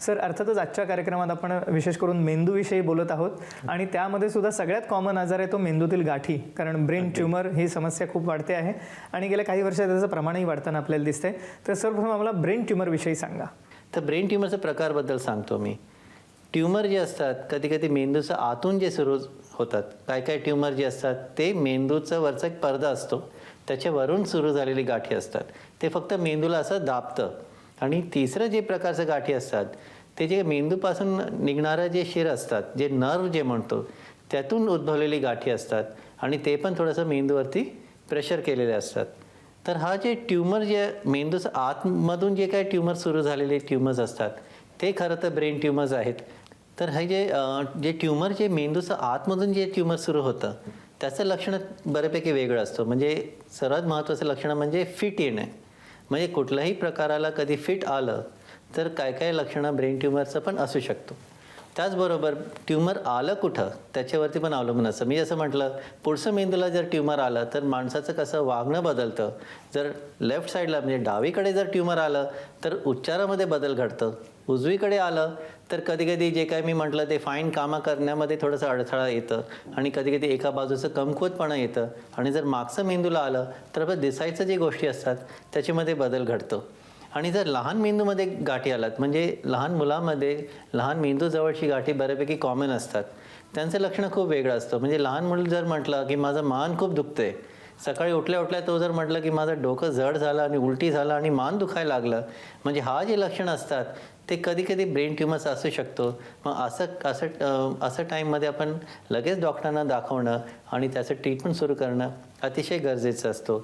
Sir, अर्थातच आजच्या कार्यक्रमात आपण विशेष करून मेंदूविषयी बोलत आहोत आणि त्यामध्ये सुद्धा सगळ्यात कॉमन आजार आहे तो मेंदूतील गाठी. कारण ब्रेन ट्यूमर ही समस्या खूप वाढते आहे आणि गेल्या काही वर्षात त्याचं प्रमाणही वाढताना आपल्याला दिसतंय. तर सर्वप्रथम आम्हाला ब्रेन ट्यूमरविषयी सांगा. तर ब्रेन ट्यूमरच्या प्रकारबद्दल सांगतो मी. ट्यूमर जे असतात कधी कधी मेंदूचं आतून जे सुरू होतात. काय काय ट्यूमर जे असतात ते मेंदूचा वरचा एक पडदा असतो त्याच्यावरून सुरू झालेली गाठी असतात. ते फक्त मेंदूला असं दाबतं. आणि तिसरं जे प्रकारचे गाठी असतात ते जे मेंदूपासून निघणारं जे शिर असतात, जे नर्व जे म्हणतो, त्यातून उद्भवलेली गाठी असतात आणि ते पण थोडंसं मेंदूवरती प्रेशर केलेले असतात. तर हा जे ट्यूमर जे मेंदूचं आतमधून जे काही ट्यूमर सुरू झालेले ट्यूमर्स असतात ते खरं तर ब्रेन ट्यूमर्स आहेत. तर हे जे ट्यूमर जे मेंदूचं आतमधून जे ट्यूमर सुरू होतं त्याचं लक्षण बऱ्यापैकी वेगळं असतं. म्हणजे सर्वात महत्त्वाचं लक्षण म्हणजे फिट येणं. म्हणजे कुठल्याही प्रकाराला कधी फिट आलं तर काय काय लक्षणं ब्रेन ट्यूमरचं पण असू शकतो. त्याचबरोबर ट्यूमर आलं कुठं त्याच्यावरती पण अवलंबून असतं. मी जसं म्हटलं, पुढचं मेंदूला जर ट्यूमर आलं तर माणसाचं कसं वागणं बदलतं. जर लेफ्ट साईडला म्हणजे डावीकडे जर ट्यूमर आलं तर उच्चारामध्ये बदल घडतं. उजवीकडे आलं तर कधी कधी जे काय मी म्हटलं ते फाईन कामं करण्यामध्ये थोडंसं अडथळा येतं आणि कधी कधी एका बाजूचं कमकुवतपणा येतं. आणि जर मागचं मेंदूला आलं तर आपण दिसायचं जे गोष्टी असतात त्याच्यामध्ये बदल घडतो. आणि जर लहान मेंदूमध्ये गाठी आलात म्हणजे लहान मुलामध्ये लहान मेंदूजवळची गाठी बऱ्यापैकी कॉमन असतात. त्यांचं लक्षण खूप वेगळं असतं. म्हणजे लहान मुलं जर म्हटलं की माझं मान खूप दुखतंय, सकाळी उठल्या उठल्या तो जर म्हटलं की माझं डोकं जड झालं आणि उलटी झालं आणि मान दुखायला लागलं, म्हणजे हा जे लक्षण असतात ते कधी कधी ब्रेन ट्यूमर्स असू शकतो. मग असं टाईममध्ये आपण लगेच डॉक्टरांना दाखवणं आणि त्याचं ट्रीटमेंट सुरू करणं अतिशय गरजेचं असतो.